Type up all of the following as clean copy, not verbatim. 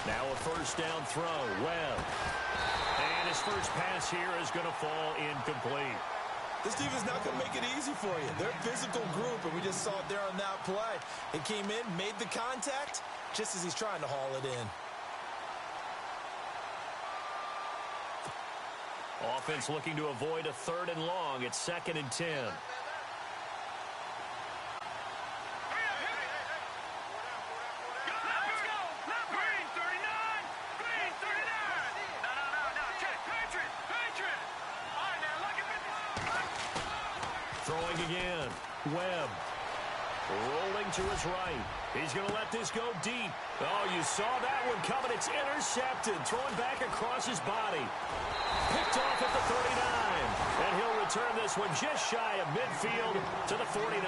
Now a first down throw. Webb. And his first pass here is going to fall incomplete. This defense not going to make it easy for you. They're a physical group, and we just saw it there on that play. It came in, made the contact, just as he's trying to haul it in. Offense looking to avoid a 3rd and long. It's 2nd and 10. Throwing again. Webb. Rolling to his right. He's going to let this go deep. Oh, you saw that one coming. It's intercepted. Throwing back across his body. Picked off at the 39. And he'll return this one just shy of midfield to the 49.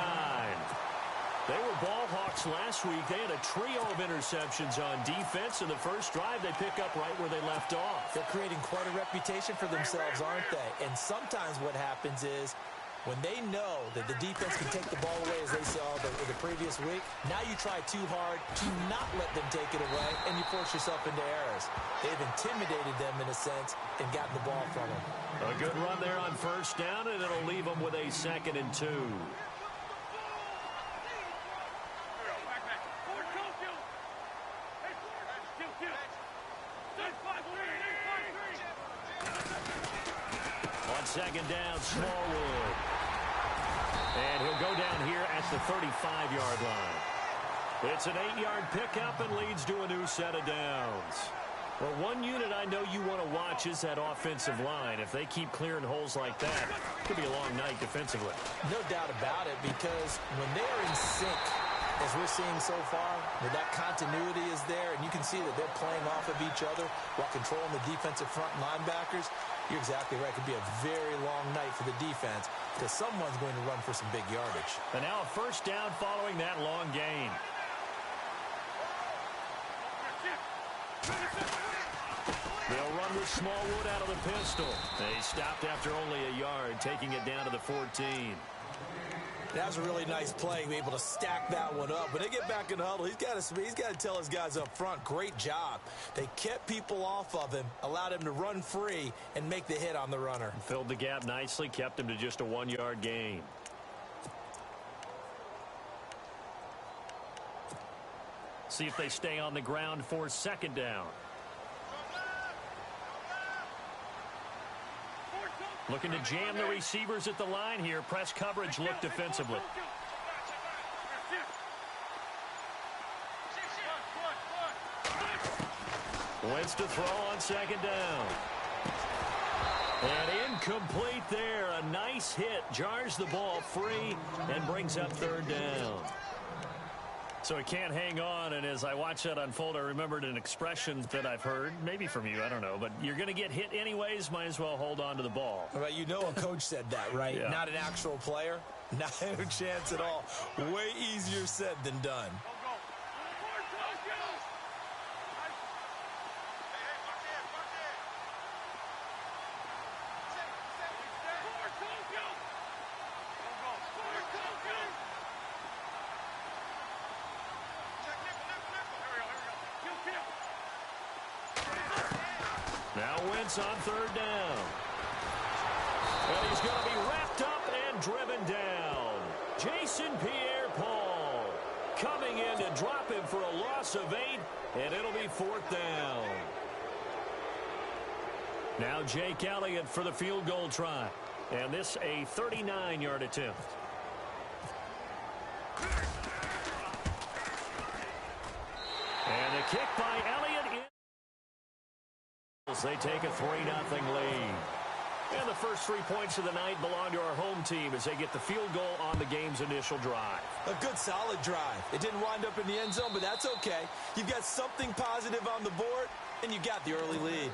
They were ball hawks last week. They had a trio of interceptions on defense. In the first drive, they pick up right where they left off. They're creating quite a reputation for themselves, aren't they? And sometimes what happens is, when they know that the defense can take the ball away, as they saw the previous week, now you try too hard to not let them take it away, and you force yourself into errors. They've intimidated them, in a sense, and gotten the ball from them. A good run there on first down, and it'll leave them with a 2nd and 2. On 2nd down, Smallwood. And he'll go down here at the 35-yard line. It's an 8-yard pickup and leads to a new set of downs. Well, one unit I know you want to watch is that offensive line. If they keep clearing holes like that, it could be a long night defensively. No doubt about it, because when they're in sync, as we're seeing so far, that continuity is there, and you can see that they're playing off of each other while controlling the defensive front linebackers. You're exactly right. It could be a very long night for the defense because someone's going to run for some big yardage. And now a first down following that long gain. They'll run with Smallwood out of the pistol. They stopped after only a yard, taking it down to the 14. That was a really nice play, be able to stack that one up. When they get back in the huddle, he's got to tell his guys up front, great job. They kept people off of him, allowed him to run free, and make the hit on the runner. Filled the gap nicely, kept him to just a 1-yard gain. See if they stay on the ground for 2nd down. Looking to jam the receivers at the line here. Press coverage look defensively. Wentz to throw on 2nd down. And incomplete there. A nice hit. Jars the ball free and brings up 3rd down. So he can't hang on, and as I watch that unfold, I remembered an expression that I've heard, maybe from you, I don't know, but you're going to get hit anyways, might as well hold on to the ball. Well, you know a coach said that, right? Yeah. Not an actual player. Not a chance at all. Way easier said than done. Now Wentz on 3rd down. And he's going to be wrapped up and driven down. Jason Pierre-Paul coming in to drop him for a loss of 8, and it'll be 4th down. Now Jake Elliott for the field goal try. And this a 39-yard attempt. And a kick by Elliott. They take a 3-0 lead. And the first 3 points of the night belong to our home team as they get the field goal on the game's initial drive. A good, solid drive. It didn't wind up in the end zone, but that's okay. You've got something positive on the board, and you got the early lead.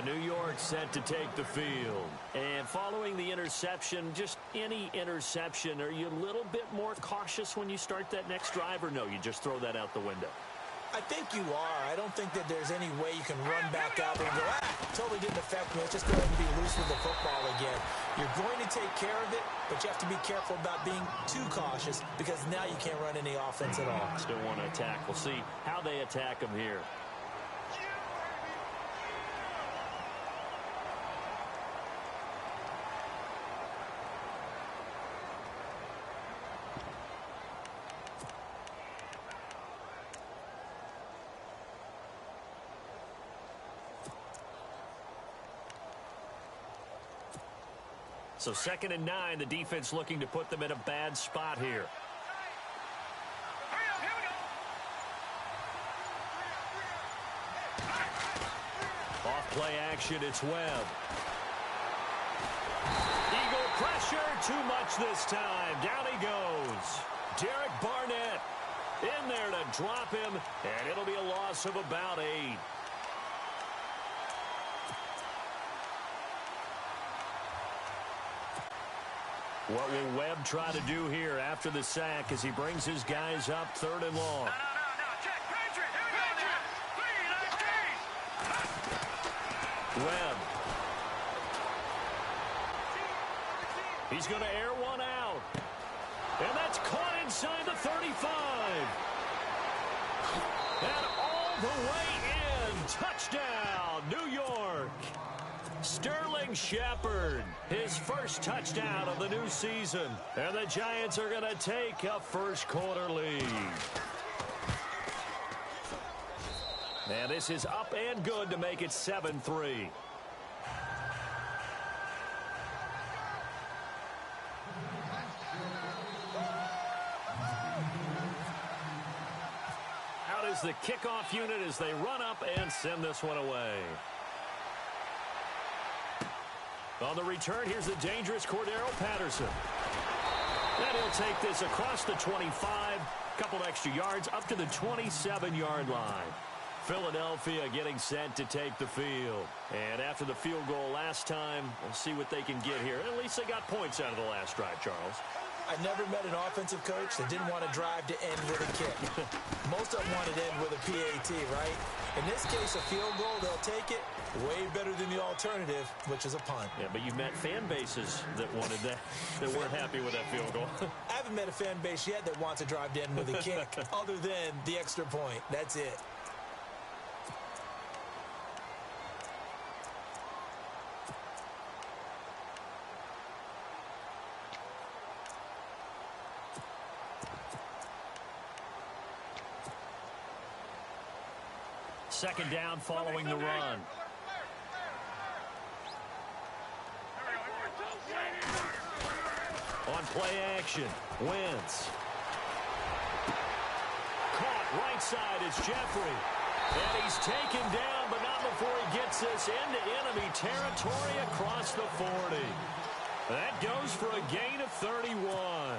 New York set to take the field. And following the interception, just any interception, are you a little bit more cautious when you start that next drive, or no, you just throw that out the window? I think you are. I don't think that there's any way you can run back out there and go, totally didn't affect me. Let's just go ahead and be loose with the football again. You're going to take care of it, but you have to be careful about being too cautious because now you can't run any offense at all. Still want to attack. We'll see how they attack him here. So 2nd and 9, the defense looking to put them in a bad spot here. Off play action, it's Webb. Eagle pressure, too much this time. Down he goes. Derek Barnett in there to drop him, and it'll be a loss of about 8. What will Webb try to do here after the sack as he brings his guys up 3rd and long? Webb. He's going to air one out. And that's caught inside the 35. And all the way in. Touchdown, New York. Sterling Shepard, his first touchdown of the new season. And the Giants are going to take a first-quarter lead. And this is up and good to make it 7-3. Out is the kickoff unit as they run up and send this one away. On the return, here's the dangerous Cordero Patterson. And he'll take this across the 25, couple extra yards up to the 27-yard line. Philadelphia getting set to take the field. And after the field goal last time, we'll see what they can get here. At least they got points out of the last drive, Charles. I never met an offensive coach that didn't want to drive to end with a kick. Most of them want to end with a PAT, right? In this case, a field goal, they'll take it. Way better than the alternative, which is a punt. Yeah, but you've met fan bases that wanted that weren't happy with that field goal. I haven't met a fan base yet that wants to drive to end with a kick other than the extra point. That's it. Second down following the run. On play action, Wentz. Caught right side is Jeffrey. And he's taken down, but not before he gets this into enemy territory across the 40. That goes for a gain of 31.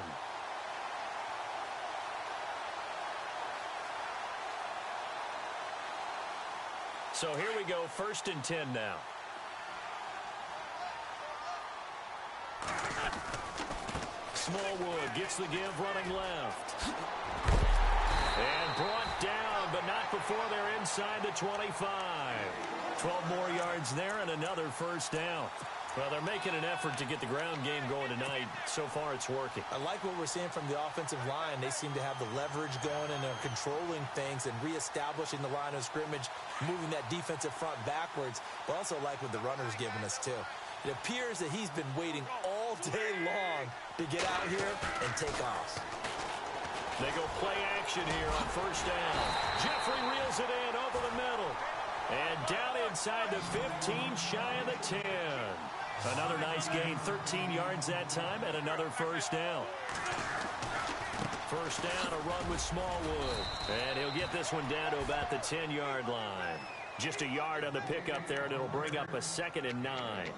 So here we go, 1st and 10 now. Smallwood gets the give running left. And brought down, but not before they're inside the 25. 12 more yards there and another first down. Well, they're making an effort to get the ground game going tonight. So far, it's working. I like what we're seeing from the offensive line. They seem to have the leverage going, and they're controlling things and reestablishing the line of scrimmage, moving that defensive front backwards. But also like what the runner's giving us, too. It appears that he's been waiting all day long to get out here and take off. They go play action here on first down. Jeffrey reels it in over the middle. And down inside the 15, shy of the 10. Another nice gain, 13 yards that time, and another first down. First down, a run with Smallwood. And he'll get this one down to about the 10-yard line. Just a yard on the pickup there, and it'll bring up a 2nd and 9.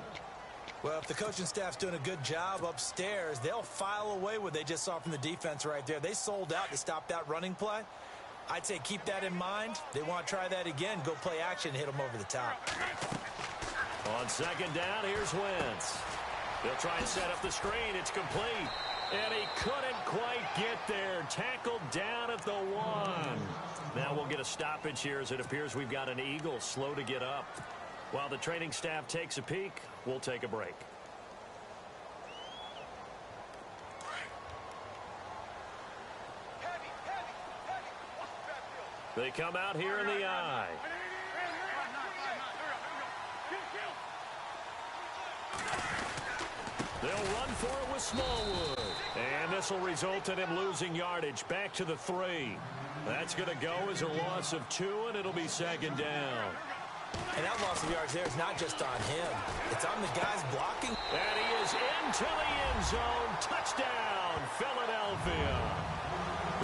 Well, if the coaching staff's doing a good job upstairs, they'll file away what they just saw from the defense right there. They sold out to stop that running play. I'd say keep that in mind. They want to try that again, go play action, hit them over the top. On second down, here's Wentz. They'll try and set up the screen. It's complete. And he couldn't quite get there. Tackled down at the 1. Now we'll get a stoppage here as it appears we've got an Eagle slow to get up. While the training staff takes a peek, we'll take a break. They come out here in the eye. They'll run for it with Smallwood. And this will result in him losing yardage back to the 3. That's going to go as a loss of 2, and it'll be second down. And that loss of yards there is not just on him. It's on the guys blocking. And he is into the end zone. Touchdown, Philadelphia.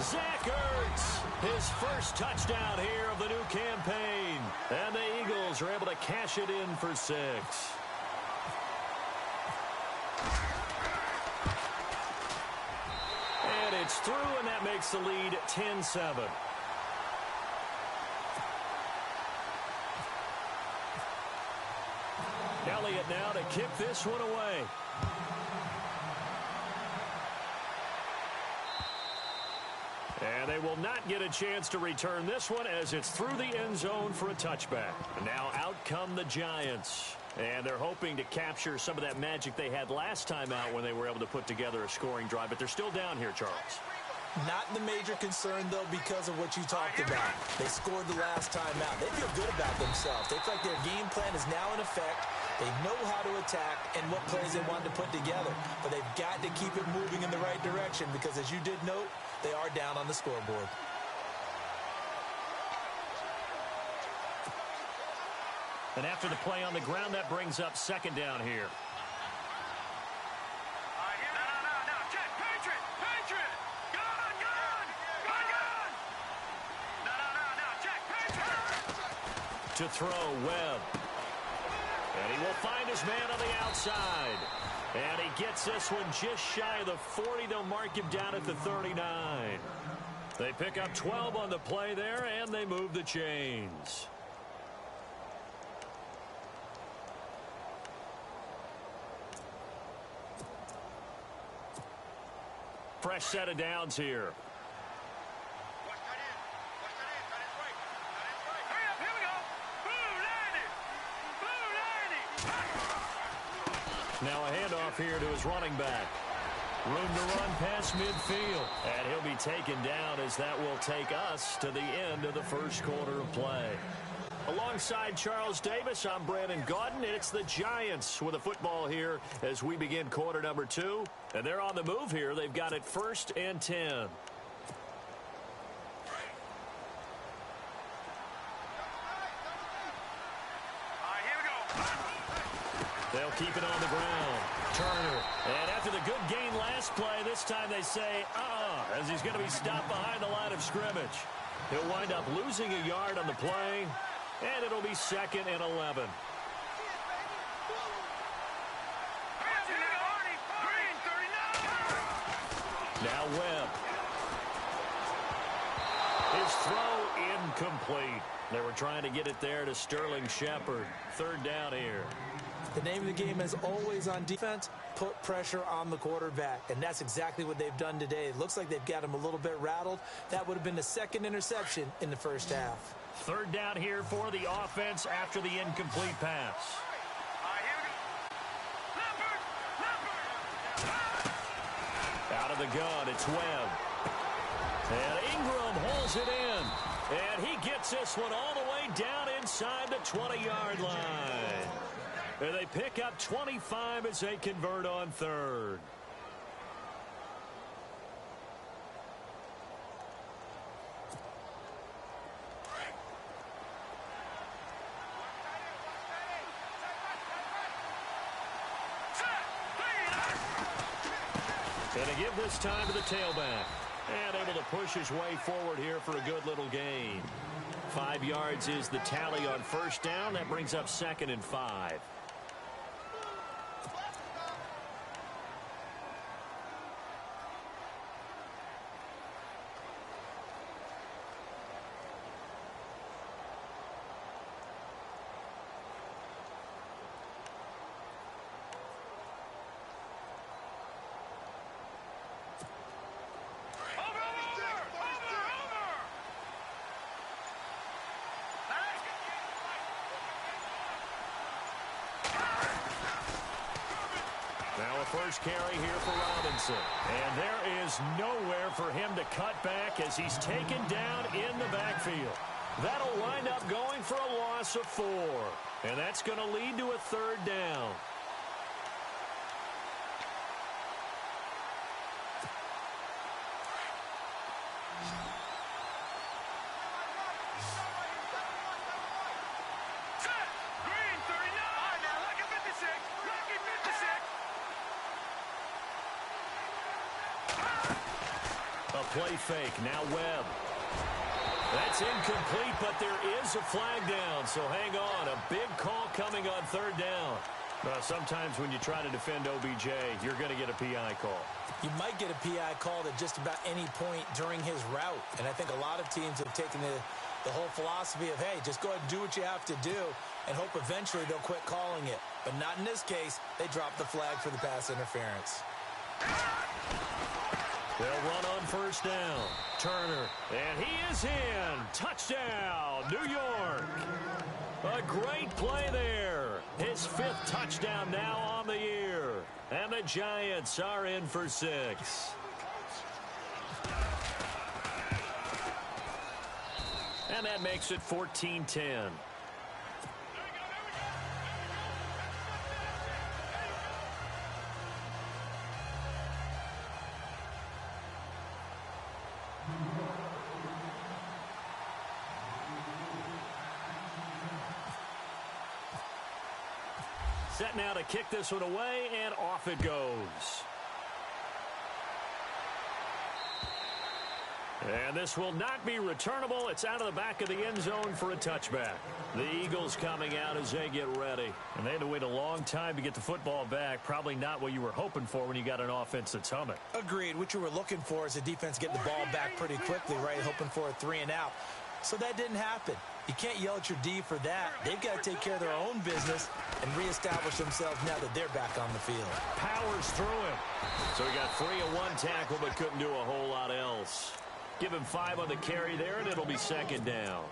Zach Ertz, his first touchdown here of the new campaign. And the Eagles are able to cash it in for 6. And it's through, and that makes the lead 10-7. Elliott now to kick this one away. And they will not get a chance to return this one as it's through the end zone for a touchback. And now out come the Giants. And they're hoping to capture some of that magic they had last time out when they were able to put together a scoring drive. But they're still down here, Charles. Not the major concern, though, because of what you talked about. They scored the last time out. They feel good about themselves. They feel like their game plan is now in effect. They know how to attack and what plays they want to put together. But they've got to keep it moving in the right direction because, as you did note, they are down on the scoreboard. And after the play on the ground, that brings up second down here. To throw, Webb. And he will find his man on the outside. And he gets this one just shy of the 40. They'll mark him down at the 39. They pick up 12 on the play there, and they move the chains. Fresh set of downs here. Now a handoff here to his running back. Room to run past midfield. And he'll be taken down as that will take us to the end of the first quarter of play. Alongside Charles Davis, I'm Brandon Gaudin. It's the Giants with a football here as we begin quarter number 2. And they're on the move here. They've got it 1st and 10. They'll keep it on the ground. Turner. And after the good gain last play, this time they say, as he's going to be stopped behind the line of scrimmage. He'll wind up losing a yard on the play, and it'll be 2nd and 11. Now Webb. His throw incomplete. They were trying to get it there to Sterling Shepard. 3rd down here. The name of the game is always on defense, put pressure on the quarterback. And that's exactly what they've done today. It looks like they've got him a little bit rattled. That would have been the 2nd interception in the first half. 3rd down here for the offense after the incomplete pass. Out of the gun, it's Webb. And Ingram holds it in. And he gets this one all the way down inside the 20-yard line. And they pick up 25 as they convert on 3rd. And a give this time to the tailback. And able to push his way forward here for a good little gain. 5 yards is the tally on 1st down. That brings up 2nd and 5. first carry here for Robinson. And there is nowhere for him to cut back as he's taken down in the backfield. That'll wind up going for a loss of 4. And that's going to lead to a third down. Play fake. Now Webb. That's incomplete, but there is a flag down, so hang on. A big call coming on third down. Sometimes when you try to defend OBJ, you're going to get a PI call. You might get a PI called at just about any point during his route, and I think a lot of teams have taken the whole philosophy of, hey, just go ahead and do what you have to do and hope eventually they'll quit calling it. But not in this case. They dropped the flag for the pass interference. They'll run on first down. Turner, and he is in. Touchdown, New York. A great play there. His 5th touchdown now on the year. And the Giants are in for 6. And that makes it 14-10. Set now to kick this one away, and off it goes. And this will not be returnable. It's out of the back of the end zone for a touchback. The Eagles coming out as they get ready. And they had to wait a long time to get the football back. Probably not what you were hoping for when you got an offense that's humming. Agreed. What you were looking for is the defense getting the ball back pretty quickly, right? Hoping for a 3 and out. So that didn't happen. You can't yell at your D for that. They've got to take care of their own business and reestablish themselves now that they're back on the field. Powers through him. So he got 3 in 1 tackle but couldn't do a whole lot else. Give him 5 on the carry there, and it'll be second down.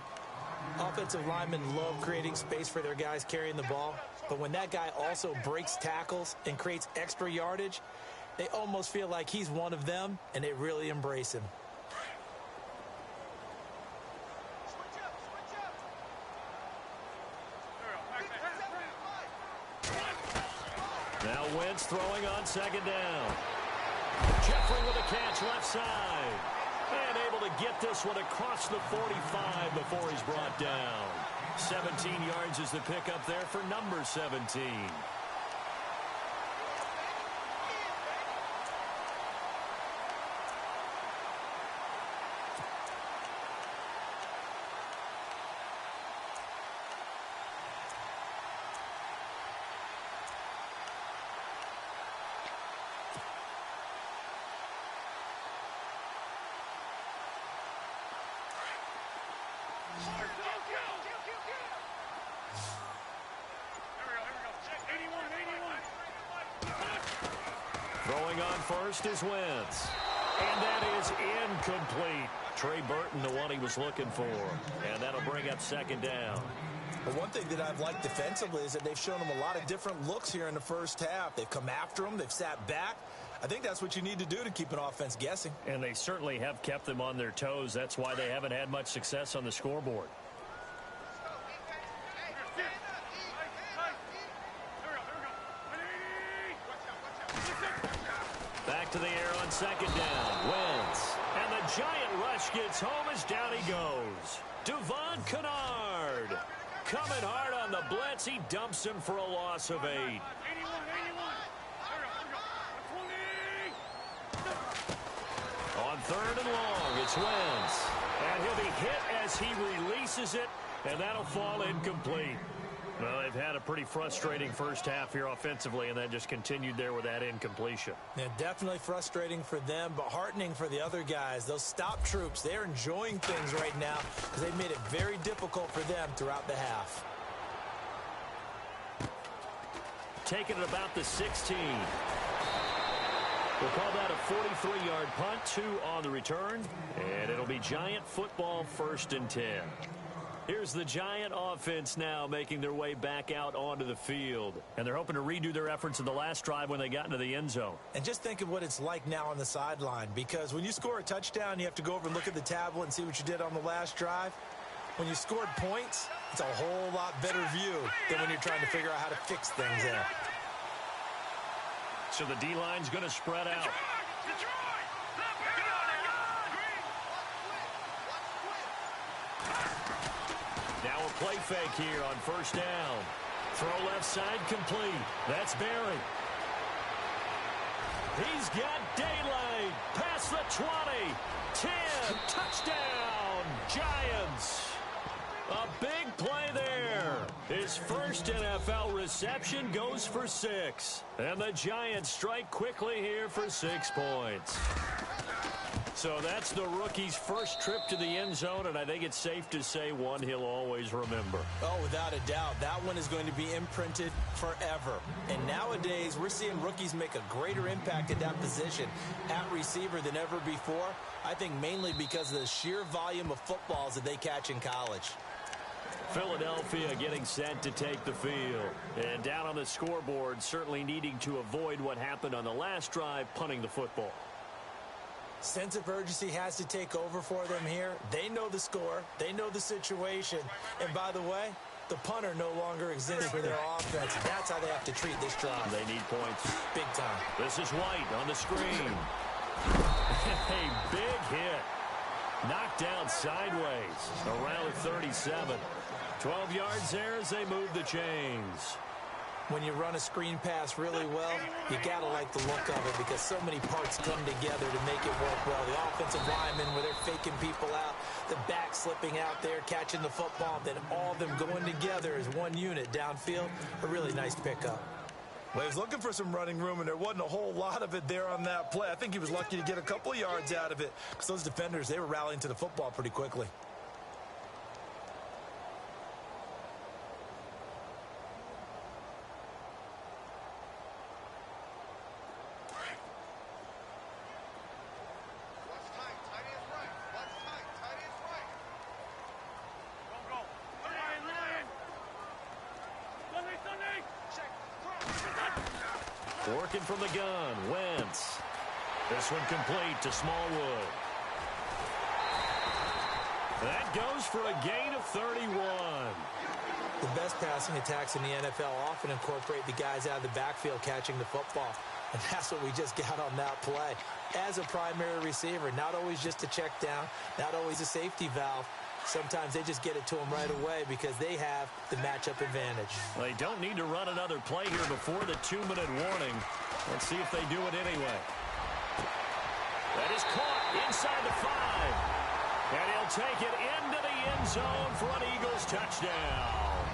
Offensive linemen love creating space for their guys carrying the ball, but when that guy also breaks tackles and creates extra yardage, they almost feel like he's one of them, and they really embrace him. Now Wentz throwing on second down. Jeffrey with a catch left side. And able to get this one across the 45 before he's brought down. 17 yards is the pickup there for number 17. Throwing on first is Wentz. And that is incomplete. Trey Burton, the one he was looking for. And that'll bring up second down. But one thing that I've liked defensively is that they've shown them a lot of different looks here in the first half. They've come after them. They've sat back. I think that's what you need to do to keep an offense guessing. And they certainly have kept them on their toes. That's why they haven't had much success on the scoreboard. Back to the air on second down. Wentz. And the giant rush gets home as down he goes. Devon Kennard. Coming hard on the blitz. He dumps him for a loss of 8. On third and long, it's Wentz. And he'll be hit as he releases it, and that'll fall incomplete. Well, they've had a pretty frustrating first half here offensively, and that just continued there with that incompletion. Yeah, definitely frustrating for them, but heartening for the other guys. Those stop troops, they're enjoying things right now because they've made it very difficult for them throughout the half. Taking it about the 16. We'll call that a 43-yard punt, 2 on the return, and it'll be Giant football 1st and 10. Here's the Giant offense now making their way back out onto the field. And they're hoping to redo their efforts in the last drive when they got into the end zone. And just think of what it's like now on the sideline, because when you score a touchdown, you have to go over and look at the tablet and see what you did on the last drive. When you scored points, it's a whole lot better view than when you're trying to figure out how to fix things there. So the D-line's going to spread out. Now a play fake here on first down. Throw left side complete. That's Barry. He's got daylight. Past the 20. 10. Touchdown. Giants. A big play there. His first NFL reception goes for 6. And the Giants strike quickly here for 6 points. So that's the rookie's first trip to the end zone, and I think it's safe to say one he'll always remember. Oh, without a doubt. That one is going to be imprinted forever. And nowadays, we're seeing rookies make a greater impact at that position at receiver than ever before. I think mainly because of the sheer volume of footballs that they catch in college. Philadelphia getting set to take the field. And down on the scoreboard, certainly needing to avoid what happened on the last drive, punting the football. Sense of urgency has to take over for them here. They know the score. They know the situation. And by the way, the punter no longer exists for their offense. That's how they have to treat this drive. They need points. Big time. This is White on the screen. A big hit. Knocked down sideways around the 37. 12 yards there as they move the chains. When you run a screen pass really well, you got to like the look of it because so many parts come together to make it work well. The offensive linemen where they're faking people out, the back slipping out there, catching the football, then all of them going together as one unit downfield. A really nice pickup. Well, he was looking for some running room, and there wasn't a whole lot of it there on that play. I think he was lucky to get a couple of yards out of it because those defenders, they were rallying to the football pretty quickly. Working from the gun, Wentz. This one complete to Smallwood. That goes for a gain of 31. The best passing attacks in the NFL often incorporate the guys out of the backfield catching the football. And that's what we just got on that play. As a primary receiver, not always just a check down, not always a safety valve. Sometimes they just get it to them right away because they have the matchup advantage. Well, they don't need to run another play here before the 2-minute warning. Let's see if they do it anyway. That is caught inside the 5. And he'll take it into the end zone for an Eagles touchdown.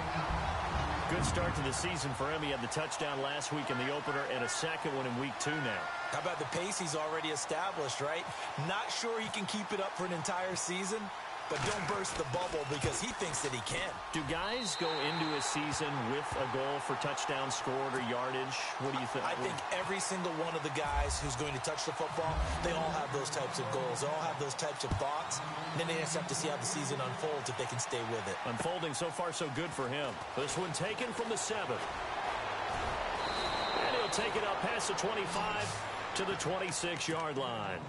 Good start to the season for him. He had the touchdown last week in the opener and a second one in week 2 now. How about the pace he's already established, right? Not sure he can keep it up for an entire season, but don't burst the bubble because he thinks that he can. Do guys go into a season with a goal for touchdown scored or yardage? What do you think? I think every single one of the guys who's going to touch the football, they all have those types of goals. They all have those types of thoughts. And then they just have to see how the season unfolds if they can stay with it. Unfolding so far so good for him. This one taken from the 7. And he'll take it up past the 25 to the 26-yard line.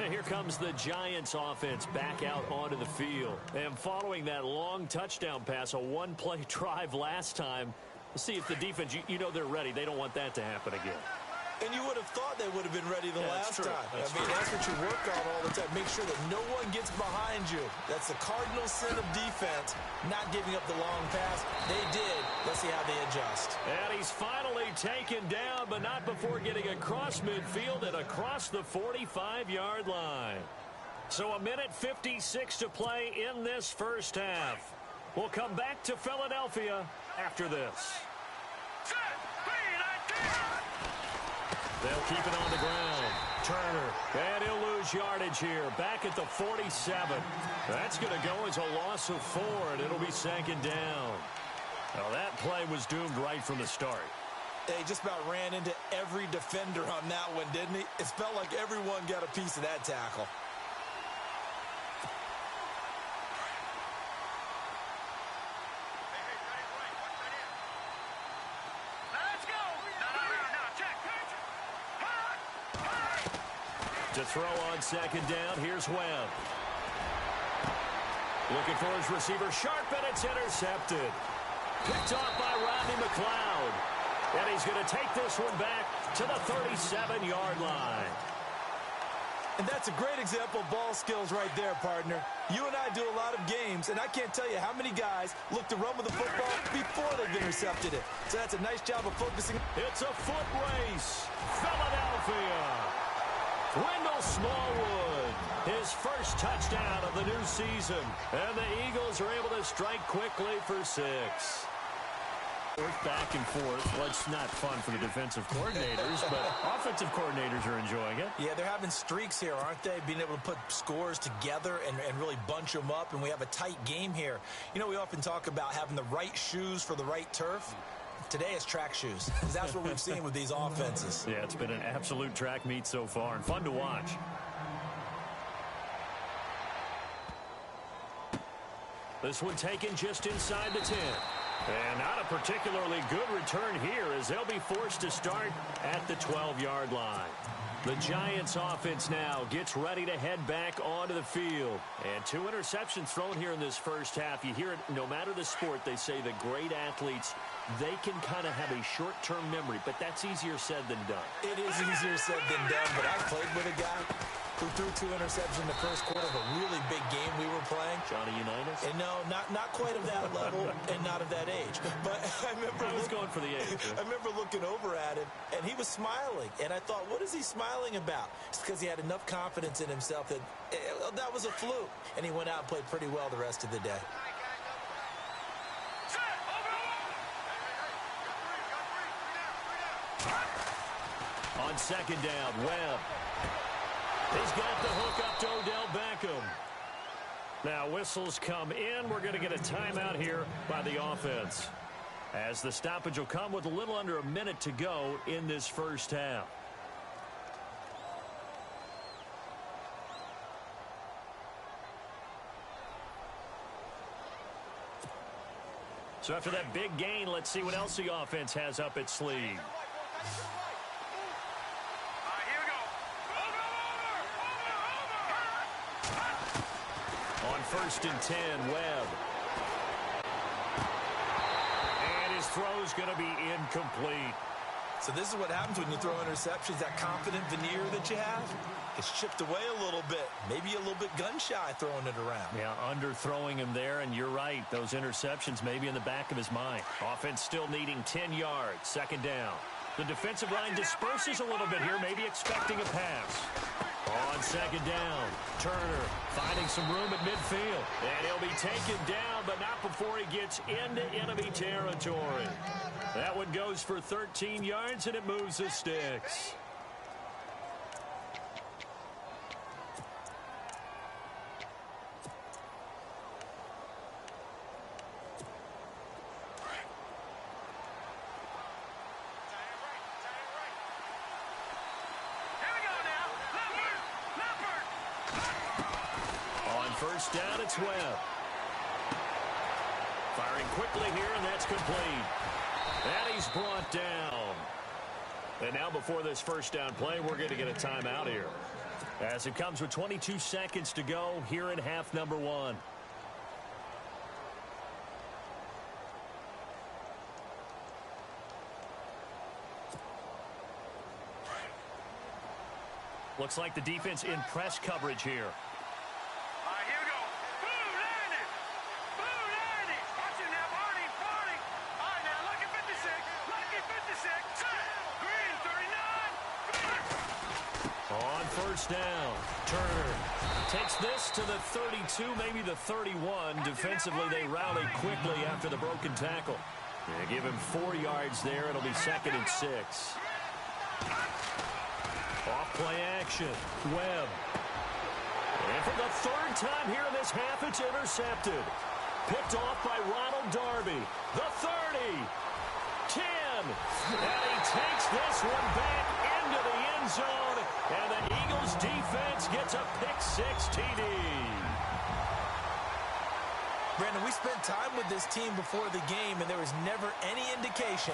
And here comes the Giants offense back out onto the field. And following that long touchdown pass, a one-play drive last time, we'll see if the defense, you know they're ready. They don't want that to happen again. And you would have thought they would have been ready the last time. That's that's what you work on all the time. Make sure that no one gets behind you. That's the cardinal sin of defense, not giving up the long pass. They did. Let's see how they adjust. And he's finally taken down, but not before getting across midfield and across the 45-yard line. So a minute 56 to play in this first half. We'll come back to Philadelphia after this. They'll keep it on the ground. Turner, and he'll lose yardage here. Back at the 47. That's going to go as a loss of 4, and it'll be second down. Now, that play was doomed right from the start. He just about ran into every defender on that one, didn't he? It felt like everyone got a piece of that tackle. To throw on second down, here's Webb. Looking for his receiver, sharp, and it's intercepted. Picked off by Rodney McLeod. And he's going to take this one back to the 37-yard line. And that's a great example of ball skills right there, partner. You and I do a lot of games, and I can't tell you how many guys look to run with the football before they've intercepted it. So that's a nice job of focusing. It's a foot race. Philadelphia. Wendell Smallwood, his first touchdown of the new season. And the Eagles are able to strike quickly for 6. Back and forth. Well, it's not fun for the defensive coordinators, but offensive coordinators are enjoying it. Yeah, they're having streaks here, aren't they? Being able to put scores together and really bunch them up, and we have a tight game here. You know, we often talk about having the right shoes for the right turf. Today it's track shoes, because that's what we've seen with these offenses. Yeah, it's been an absolute track meet so far, and fun to watch. This one taken just inside the 10. And not a particularly good return here as they'll be forced to start at the 12-yard line. The Giants offense now gets ready to head back onto the field. And 2 interceptions thrown here in this first half. You hear it, no matter the sport, they say the great athletes, they can kind of have a short-term memory, but that's easier said than done. It is easier said than done, but I played with a guy who threw 2 interceptions in the first quarter of a really big game we were playing. Johnny Unitas? And no, not quite of that level and not of that age. But I was going for the age. I remember looking over at him, and he was smiling. And I thought, what is he smiling about? It's because he had enough confidence in himself that that was a fluke. And he went out and played pretty well the rest of the day. On second down, Webb. He's got the hook up to Odell Beckham. Now whistles come in. We're going to get a timeout here by the offense, as the stoppage will come with a little under a minute to go in this first half. So after that big gain, let's see what else the offense has up its sleeve. On 1st and 10, Webb. And his throw's going to be incomplete. So this is what happens when you throw interceptions. That confident veneer that you have, it's chipped away a little bit. Maybe a little bit gun-shy throwing it around. Yeah, underthrowing him there, and you're right. Those interceptions may be in the back of his mind. Offense still needing 10 yards. Second down. The defensive line disperses a little bit here, maybe expecting a pass. On second down, Turner finding some room at midfield. And he'll be taken down, but not before he gets into enemy territory. That one goes for 13 yards, and it moves the sticks. First down, it's Webb. Firing quickly here, and that's complete. And he's brought down. And now before this first down play, we're going to get a timeout here, as it comes with 22 seconds to go here in half number 1. Looks like the defense in press coverage here. First down. Turner takes this to the 32, maybe the 31. Defensively, they rally quickly after the broken tackle. They give him 4 yards there. It'll be 2nd and 6. Off play action. Webb. And for the 3rd time here in this half, it's intercepted. Picked off by Ronald Darby. The 30. 10. And he takes this one back into the end zone. And the Eagles defense gets a pick-6 TD. Brandon, we spent time with this team before the game, and there was never any indication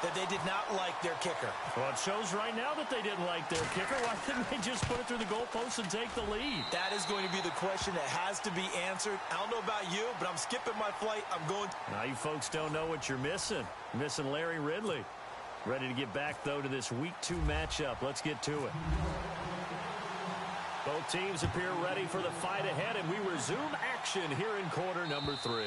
that they did not like their kicker. Well, it shows right now that they didn't like their kicker. Why didn't they just put it through the goalpost and take the lead? That is going to be the question that has to be answered. I don't know about you, but I'm skipping my flight. I'm going. Now you folks don't know what you're missing. Missing Larry Ridley. Ready to get back, though, to this Week 2 matchup. Let's get to it. Both teams appear ready for the fight ahead, and we resume action here in quarter number 3.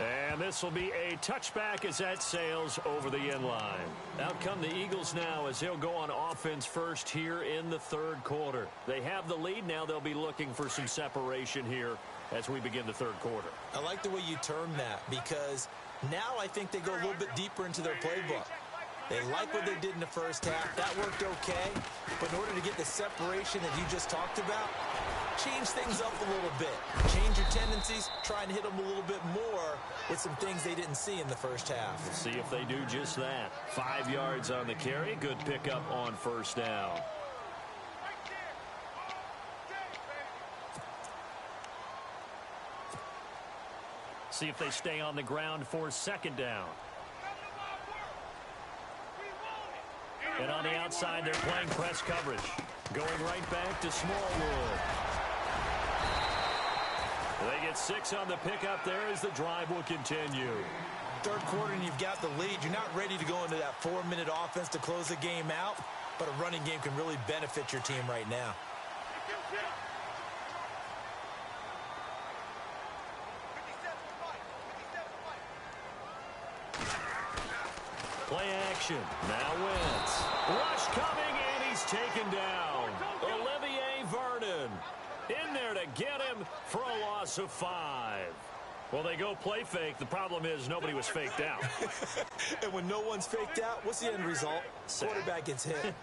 And this will be a touchback as that sails over the end line. Out come the Eagles now as they'll go on offense first here in the third quarter. They have the lead now. They'll be looking for some separation here as we begin the third quarter. I like the way you term that because now I think they go a little bit deeper into their playbook. They like what they did in the first half. That worked okay. But in order to get the separation that you just talked about, change things up a little bit. Change your tendencies. Try and hit them a little bit more with some things they didn't see in the first half. We'll see if they do just that. 5 yards on the carry. Good pickup on first down. See if they stay on the ground for second down. And on the outside, they're playing press coverage. Going right back to Smallwood. They get 6 on the pickup there as the drive will continue. Third quarter and you've got the lead. You're not ready to go into that 4-minute offense to close the game out, but a running game can really benefit your team right now. Play action. Now Wentz. Rush coming, and he's taken down. Olivier Vernon in there to get him for a loss of 5. Well, they go play fake. The problem is nobody was faked out. And when no one's faked out, what's the end result? Quarterback gets hit.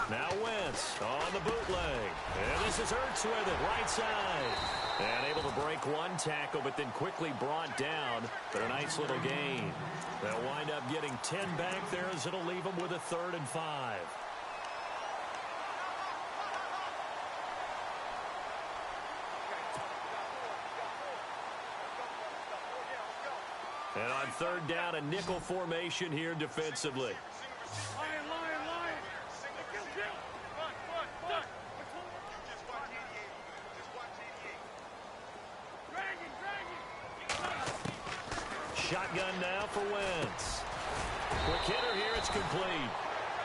Now Wentz on the bootleg. And this is Hurts with it, right side. And able to break one tackle, but then quickly brought down. But a nice little gain. They'll wind up getting 10 back there as it'll leave them with a 3rd and 5. And on 3rd down, a nickel formation here defensively. Shotgun now for Wentz. Quick hitter here, it's complete.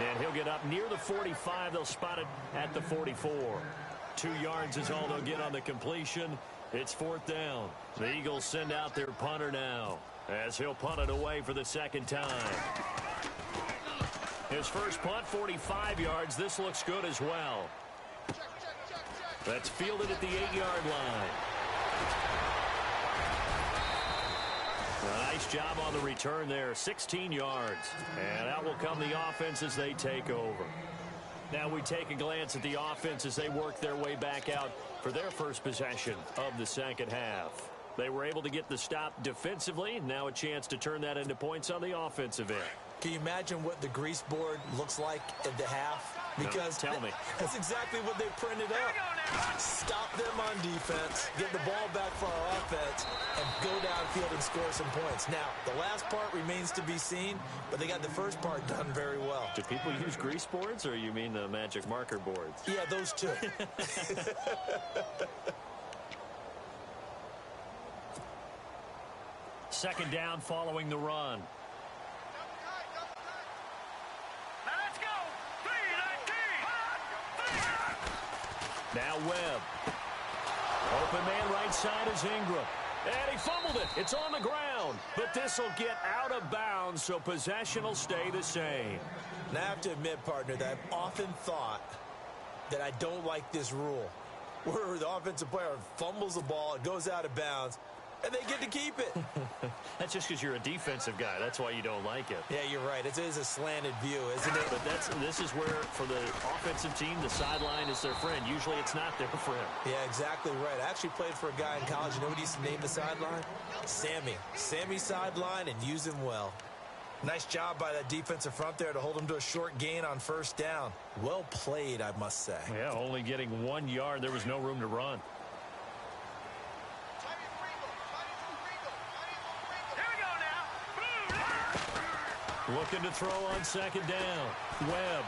And he'll get up near the 45. They'll spot it at the 44. 2 yards is all they'll get on the completion. It's 4th down. The Eagles send out their punter now as he'll punt it away for the 2nd time. His first punt, 45 yards. This looks good as well. That's fielded at the 8-yard line. A nice job on the return there, 16 yards. And out will come the offense as they take over. Now we take a glance at the offense as they work their way back out for their first possession of the second half. They were able to get the stop defensively. Now a chance to turn that into points on the offensive end. Can you imagine what the grease board looks like at the half? Because no, tell me. That's exactly what they printed up. Stop them on defense, get the ball back for our offense, and go downfield and score some points. Now, the last part remains to be seen, but they got the first part done very well. Do people use grease boards, or you mean the magic marker boards? Yeah, those two. Second down following the run. Now Webb. Open man right side is Ingram. And he fumbled it. It's on the ground. But this will get out of bounds, so possession will stay the same. And I have to admit, partner, that I've often thought that I don't like this rule, where the offensive player fumbles the ball, it goes out of bounds, and they get to keep it. That's just because you're a defensive guy. That's why you don't like it. Yeah, you're right. It is a slanted view, isn't it? But this is where, for the offensive team, the sideline is their friend. Usually it's not their friend. Yeah, exactly right. I actually played for a guy in college. You know what he used to name the sideline? Sammy. Sammy sideline, and use him well. Nice job by that defensive front there to hold him to a short gain on first down. Well played, I must say. Yeah, only getting 1 yard. There was no room to run. Looking to throw on second down. Webb.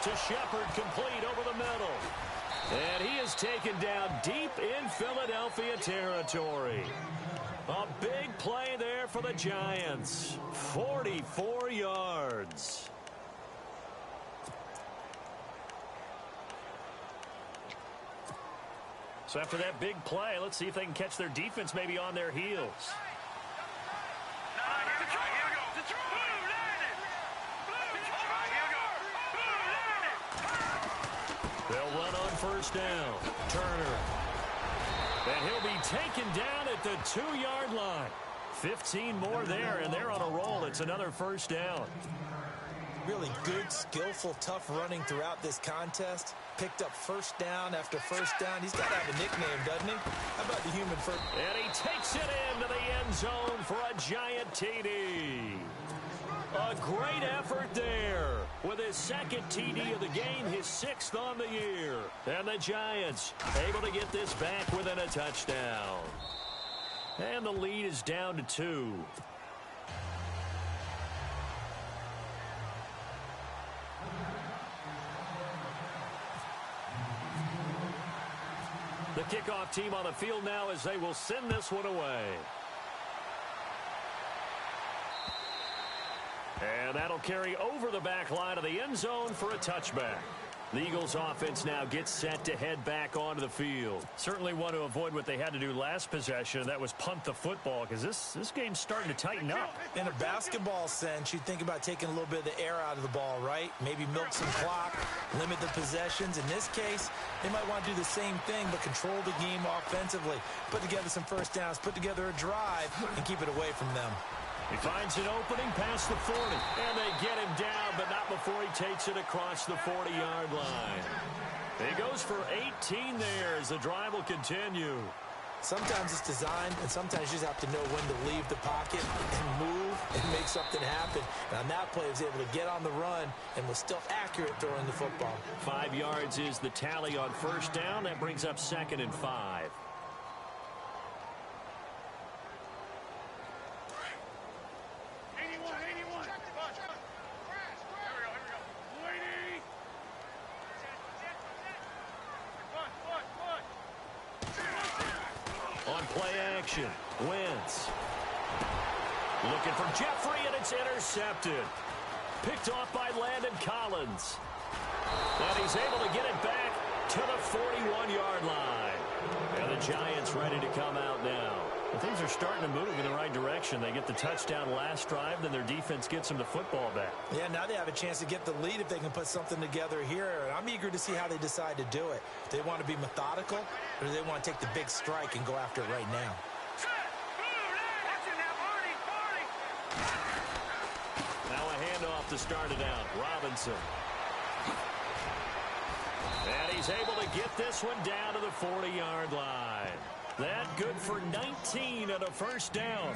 To Shepard, complete over the middle. And he is taken down deep in Philadelphia territory. A big play there for the Giants. 44 yards. So after that big play, let's see if they can catch their defense maybe on their heels. They'll run on first down. Turner. And he'll be taken down at the 2-yard line. 15 more there, and they're on a roll. It's another first down. Really good, skillful, tough running throughout this contest. Picked up first down after first down. He's got to have a nickname, doesn't he? How about the human first? And he takes it into the end zone for a giant TD. A great effort there with his second TD of the game, his 6th on the year. And the Giants able to get this back within a touchdown. And the lead is down to 2. The kickoff team on the field now as they will send this one away. And that'll carry over the back line of the end zone for a touchback. The Eagles offense now gets set to head back onto the field. Certainly want to avoid what they had to do last possession, and that was punt the football, because this game's starting to tighten up. In a basketball sense, you think about taking a little bit of the air out of the ball, right? Maybe milk some clock, limit the possessions. In this case, they might want to do the same thing, but control the game offensively. Put together some first downs, put together a drive, and keep it away from them. He finds an opening past the 40, and they get him down, but not before he takes it across the 40-yard line. He goes for 18 there as the drive will continue. Sometimes it's designed, and sometimes you just have to know when to leave the pocket and move and make something happen. And on that play, he was able to get on the run and was still accurate throwing the football. 5 yards is the tally on first down. That brings up 2nd and 5. Wentz. Looking for Jeffrey, and it's intercepted. Picked off by Landon Collins. And he's able to get it back to the 41-yard line. And the Giants ready to come out now. And things are starting to move in the right direction. They get the touchdown last drive, then their defense gets them the football back. Yeah, now they have a chance to get the lead if they can put something together here. And I'm eager to see how they decide to do it. Do they want to be methodical, or do they want to take the big strike and go after it right now? Now a handoff to start it out. Robinson. And he's able to get this one down to the 40-yard line. That good for 19 and a first down.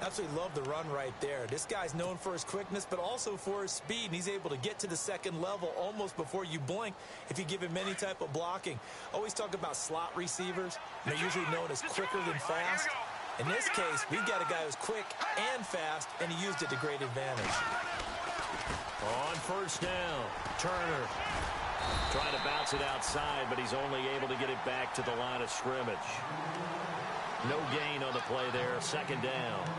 Absolutely love the run right there. This guy's known for his quickness, but also for his speed. And he's able to get to the second level almost before you blink if you give him any type of blocking. Always talk about slot receivers. They're usually known as quicker than fast. In this case, we've got a guy who's quick and fast, and he used it to great advantage. On first down, Turner. Trying to bounce it outside, but he's only able to get it back to the line of scrimmage. No gain on the play there, 2nd down.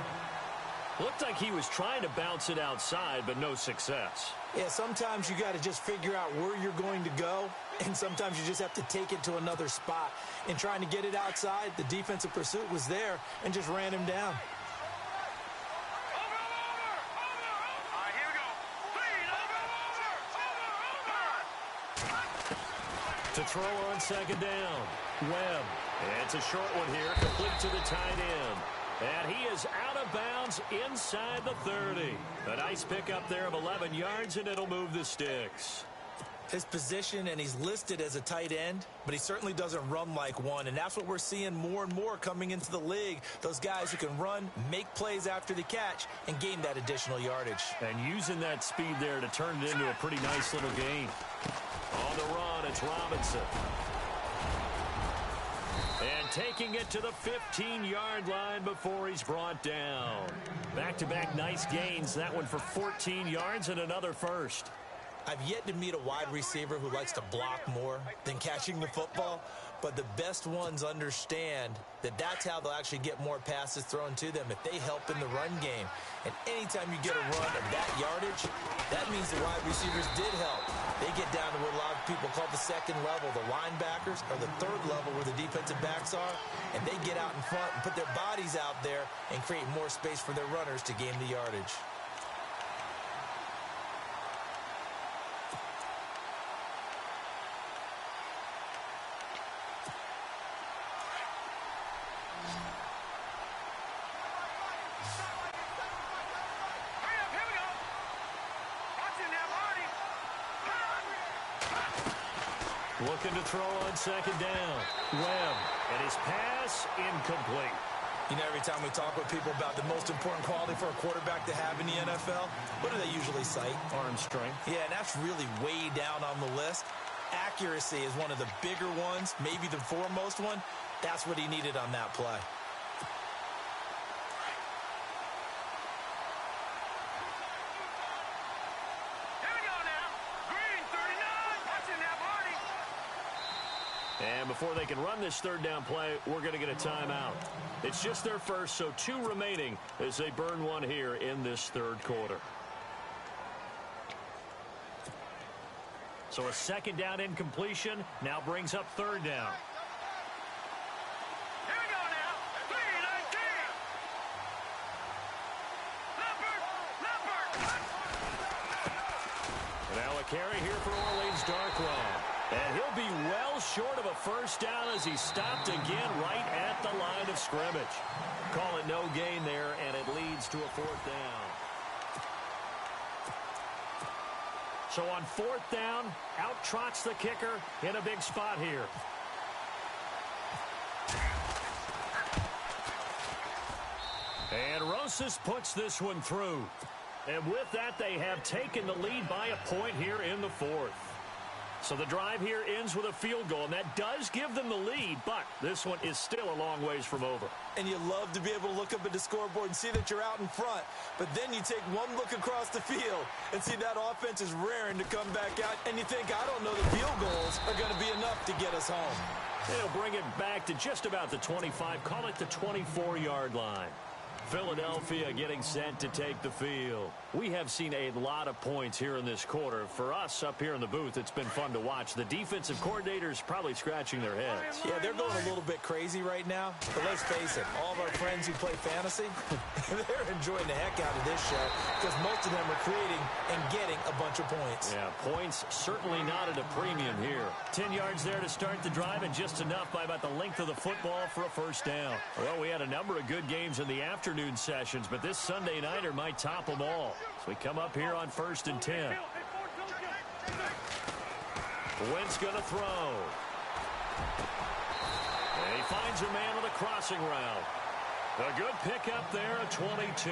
Looked like he was trying to bounce it outside, but no success. Yeah, sometimes you got to just figure out where you're going to go, and sometimes you just have to take it to another spot. In trying to get it outside, the defensive pursuit was there and just ran him down. To throw on 2nd down, Webb. It's a short one here, complete to the tight end. And he is out of bounds inside the 30. A nice pickup there of 11 yards, and it'll move the sticks. His position, and he's listed as a tight end, but he certainly doesn't run like one, and that's what we're seeing more and more coming into the league. Those guys who can run, make plays after the catch, and gain that additional yardage. And using that speed there to turn it into a pretty nice little game. On the run, it's Robinson. And taking it to the 15-yard line before he's brought down. Back-to-back nice gains. That one for 14 yards and another first. I've yet to meet a wide receiver who likes to block more than catching the football, but the best ones understand that that's how they'll actually get more passes thrown to them if they help in the run game. And anytime you get a run of that yardage, that means the wide receivers did help. They get down to what a lot of people call the second level, the linebackers, or the third level where the defensive backs are, and they get out in front and put their bodies out there and create more space for their runners to gain the yardage. Looking to throw on second down. Webb, and his pass incomplete. You know, every time we talk with people about the most important quality for a quarterback to have in the NFL, what do they usually cite? Arm strength. Yeah, and that's really way down on the list. Accuracy is one of the bigger ones, maybe the foremost one. That's what he needed on that play. And before they can run this third down play, we're going to get a timeout. It's just their first, so 2 remaining as they burn one here in this third quarter. So a second down incompletion now brings up third down. Here we go now. 3-19. Now a carry here for Orleans Darkwa. And he'll be well short of a first down as he's stopped again right at the line of scrimmage. Call it no gain there, and it leads to a fourth down. So on fourth down, out trots the kicker in a big spot here. And Rosas puts this one through. And with that, they have taken the lead by a point here in the fourth. So the drive here ends with a field goal, and that does give them the lead, but this one is still a long ways from over. And you love to be able to look up at the scoreboard and see that you're out in front, but then you take one look across the field and see that offense is raring to come back out, and you think, I don't know, the field goals are going to be enough to get us home. They'll bring it back to just about the 25, call it the 24-yard line. Philadelphia getting set to take the field. We have seen a lot of points here in this quarter. For us up here in the booth, it's been fun to watch. The defensive coordinators probably scratching their heads. Yeah, they're going a little bit crazy right now. But let's face it, all of our friends who play fantasy, they're enjoying the heck out of this show because most of them are creating and getting a bunch of points. Yeah, points certainly not at a premium here. 10 yards there to start the drive and just enough by about the length of the football for a first down. Well, we had a number of good games in the afternoon sessions, but this Sunday nighter might top them all. So we come up here on 1st and 10. Wentz going to throw. And he finds a man on the crossing route. A good pickup there at 22.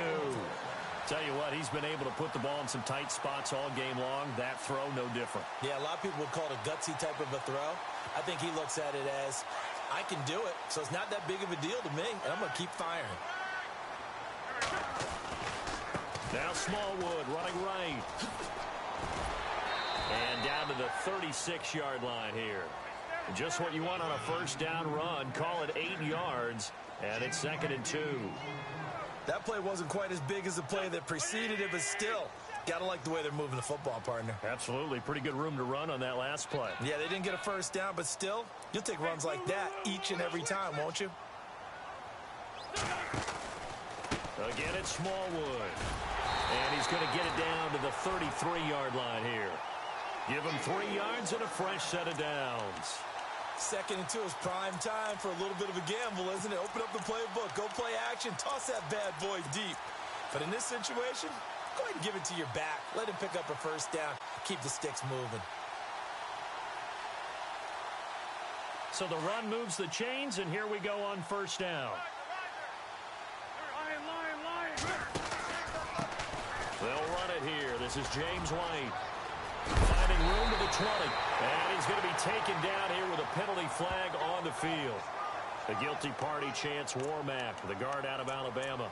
Tell you what, he's been able to put the ball in some tight spots all game long. That throw, no different. Yeah, a lot of people would call it a gutsy type of a throw. I think he looks at it as, I can do it, so it's not that big of a deal to me, and I'm going to keep firing. Now Smallwood running right. And down to the 36-yard line here. Just what you want on a first down run. Call it 8 yards, and it's 2nd and 2. That play wasn't quite as big as the play that preceded it, but still, got to like the way they're moving the football, partner. Absolutely. Pretty good room to run on that last play. Yeah, they didn't get a first down, but still, you'll take runs like that each and every time, won't you? Again, it's Smallwood. And he's going to get it down to the 33-yard line here. Give him 3 yards and a fresh set of downs. 2nd and 2 is prime time for a little bit of a gamble, isn't it? Open up the playbook, go play action, toss that bad boy deep. But in this situation, go ahead and give it to your back. Let him pick up a first down. Keep the sticks moving. So the run moves the chains, and here we go on first down. They'll run it here. This is James White. Finding room to the 20. And he's going to be taken down here with a penalty flag on the field. The guilty party chants Warmack, the guard out of Alabama.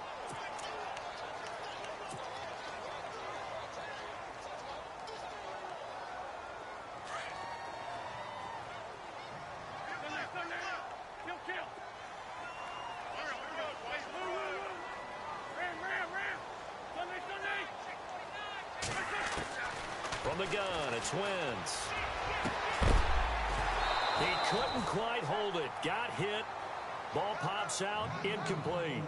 From the gun, it's Wentz. He couldn't quite hold it. Got hit. Ball pops out, incomplete.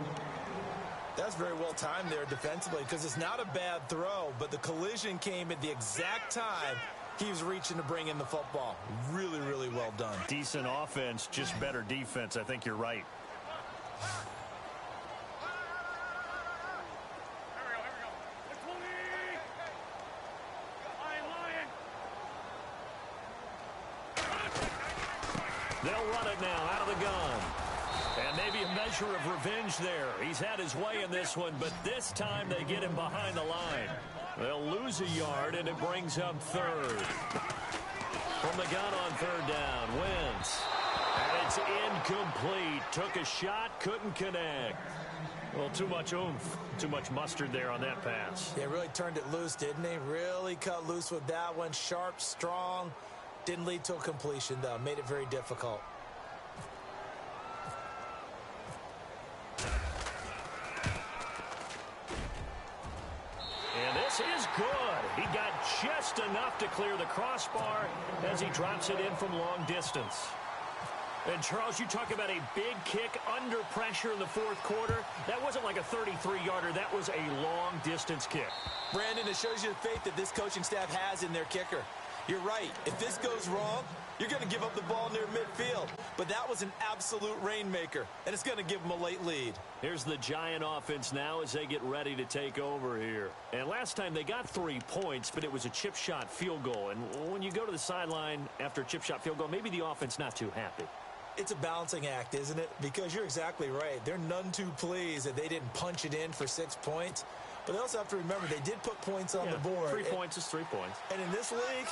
That's very well timed there defensively because it's not a bad throw, but the collision came at the exact time he was reaching to bring in the football. Really, really well done. Decent offense, just better defense. I think you're right. They'll run it now out of the gun. And maybe a measure of revenge there. He's had his way in this one, but this time they get him behind the line. They'll lose a yard, and it brings up third. From the gun on third down, Wentz. And it's incomplete. Took a shot, couldn't connect. Well, too much oomph, too much mustard there on that pass. Yeah, really turned it loose, didn't he? Really cut loose with that one. Sharp, strong. Didn't lead to a completion, though. Made it very difficult. And this is good. He got just enough to clear the crossbar as he drops it in from long distance. And, Charles, you talk about a big kick under pressure in the fourth quarter. That wasn't like a 33-yarder. That was a long-distance kick. Brandon, it shows you the faith that this coaching staff has in their kicker. You're right. If this goes wrong, you're going to give up the ball near midfield. But that was an absolute rainmaker, and it's going to give them a late lead. Here's the Giant offense now as they get ready to take over here. And last time they got 3 points, but it was a chip shot field goal. And when you go to the sideline after a chip shot field goal, maybe the offense not too happy. It's a balancing act, isn't it? Because you're exactly right. They're none too pleased that they didn't punch it in for 6 points. But they also have to remember they did put points on the board. 3 points is 3 points. And in this league,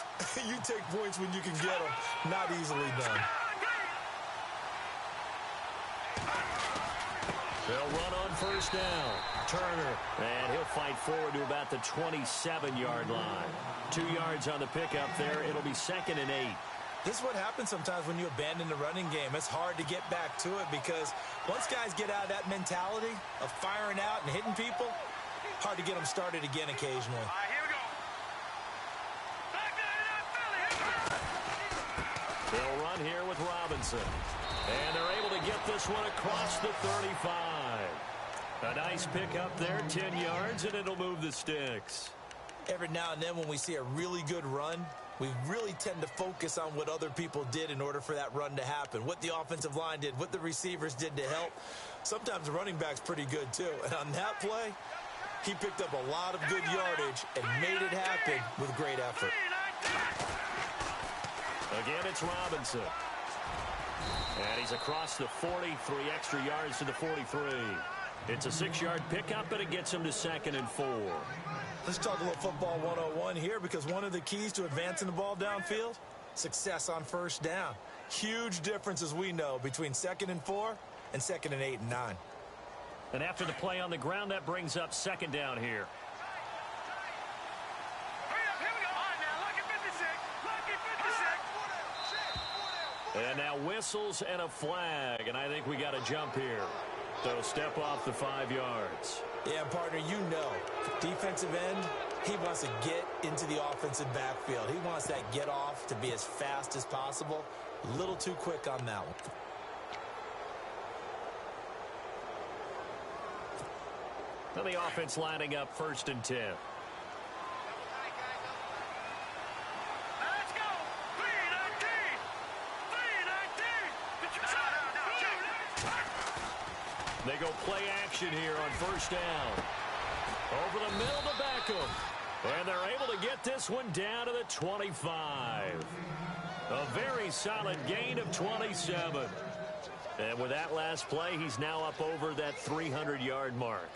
you take points when you can get them. Not easily done. They'll run on first down. Turner. And he'll fight forward to about the 27-yard line. 2 yards on the pickup there. It'll be 2nd and 8. This is what happens sometimes when you abandon the running game. It's hard to get back to it because once guys get out of that mentality of firing out and hitting people, hard to get them started again occasionally. All right, here we go. They'll run here with Robinson. And they're able to get this one across the 35. A nice pickup there, 10 yards, and it'll move the sticks. Every now and then when we see a really good run, we really tend to focus on what other people did in order for that run to happen. What the offensive line did, what the receivers did to help. Sometimes the running back's pretty good too. And on that play, he picked up a lot of good yardage and made it happen with great effort. Again, it's Robinson. And he's across the 40, 3 extra yards to the 43. It's a 6-yard pickup, but it gets him to 2nd and 4. Let's talk a little football 101 here because one of the keys to advancing the ball downfield, success on first down. Huge difference, as we know, between 2nd and 4 and 2nd and 8 and 9. And after the play on the ground, that brings up 2nd down here. Here we go. All right, now, lucky 56. Lucky 56. And now whistles and a flag, and I think we got a jump here. So step off the 5 yards. Yeah, partner, you know, defensive end, he wants to get into the offensive backfield. He wants that get off to be as fast as possible. A little too quick on that one. Now the offense lining up 1st and 10. Let's go. 319. 319. They go play action here on 1st down. Over the middle to Beckham. And they're able to get this one down to the 25. A very solid gain of 27. And with that last play, he's now up over that 300-yard mark.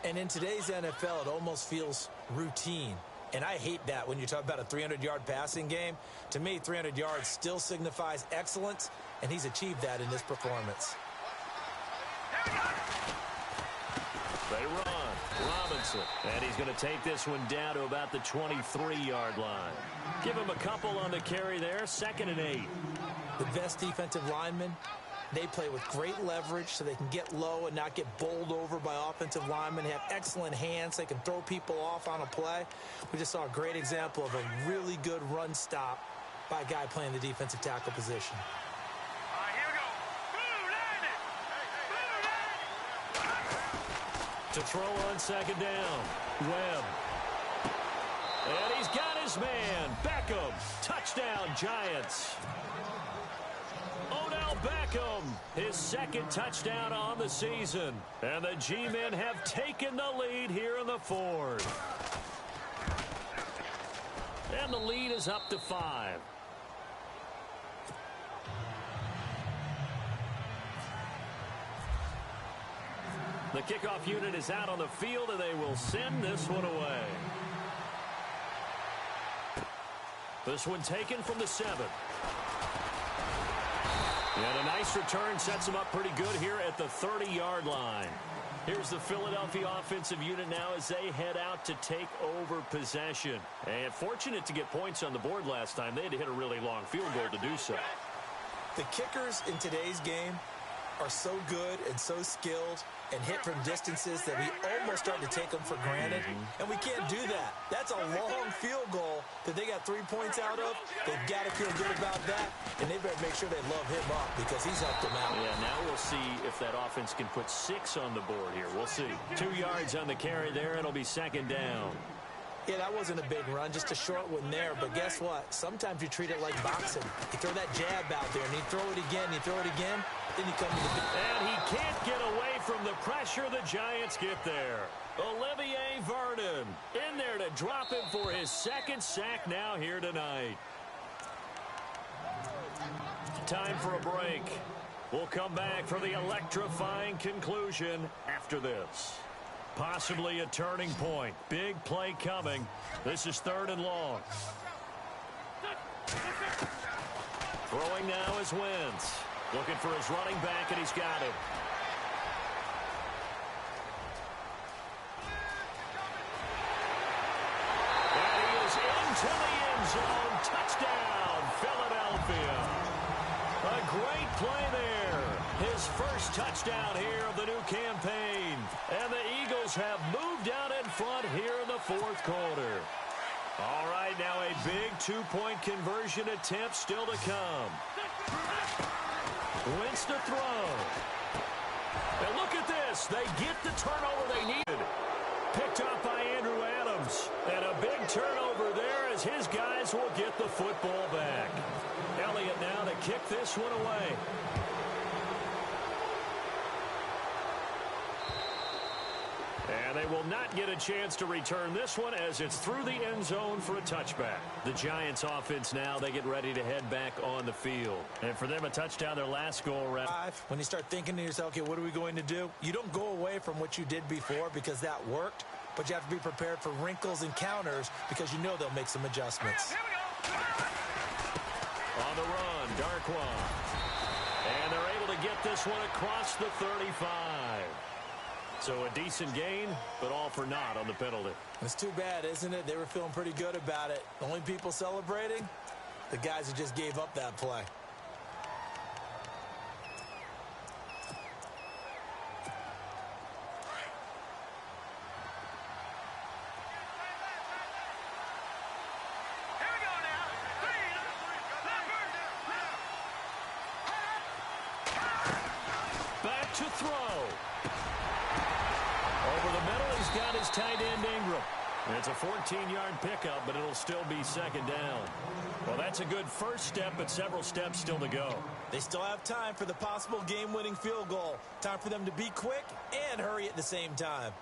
And in today's NFL, it almost feels routine. And I hate that when you talk about a 300-yard passing game. To me, 300 yards still signifies excellence, and he's achieved that in this performance. They run. Robinson. And he's going to take this one down to about the 23-yard line. Give him a couple on the carry there. 2nd and 8. The best defensive linemen, they play with great leverage so they can get low and not get bowled over by offensive linemen. They have excellent hands. They can throw people off on a play. We just saw a great example of a really good run stop by a guy playing the defensive tackle position. All right, here we go. Boom, landed. To throw on 2nd down. Webb. And he's got his man. Beckham. Touchdown, Giants. Odell Beckham, his 2nd touchdown on the season. And the G-men have taken the lead here in the 4th. And the lead is up to 5. The kickoff unit is out on the field, and they will send this one away. This one taken from the 7. And a nice return sets them up pretty good here at the 30-yard line. Here's the Philadelphia offensive unit now as they head out to take over possession. And fortunate to get points on the board last time. They had to hit a really long field goal to do so. The kickers in today's game are so good and so skilled and hit from distances that we almost start to take them for granted. And we can't do that. That's a long field goal that they got 3 points out of. They've got to feel good about that, and they better make sure they love him up because he's helped them out. Yeah, now we'll see if that offense can put 6 on the board here. We'll see. 2 yards on the carry there. It'll be 2nd down. Yeah, that wasn't a big run, just a short one there. But guess what? Sometimes you treat it like boxing. You throw that jab out there, and you throw it again, you throw it again, then you come to the... And he can't get away from the pressure. The Giants get there. Olivier Vernon in there to drop him for his 2nd sack now here tonight. Time for a break. We'll come back for the electrifying conclusion after this. Possibly a turning point. Big play coming. This is 3rd and long. Throwing now is Wentz. Looking for his running back, and he's got it. And he is into the end zone. Touchdown, Philadelphia. A great play there. His first touchdown here of the new campaign. And the Eagles have moved out in front here in the 4th quarter. All right, now a big 2-point conversion attempt still to come. Wentz to throw. And look at this. They get the turnover they needed. Picked up by Andrew Adams. And a big turnover there as his guys will get the football back. Elliott now to kick this one away. And they will not get a chance to return this one as it's through the end zone for a touchback. The Giants offense now, they get ready to head back on the field. And for them, a touchdown their last go around. When you start thinking to yourself, okay, what are we going to do? You don't go away from what you did before because that worked, but you have to be prepared for wrinkles and counters because you know they'll make some adjustments. On the run, Darkwan. And they're able to get this one across the 35. So a decent gain, but all for naught on the penalty. It's too bad, isn't it? They were feeling pretty good about it. The only people celebrating, the guys who just gave up that play. Here we go now. Back to throw. Over the middle, he's got his tight end Ingram. And it's a 14-yard pickup, but it'll still be 2nd down. Well, that's a good first step, but several steps still to go. They still have time for the possible game-winning field goal. Time for them to be quick and hurry at the same time.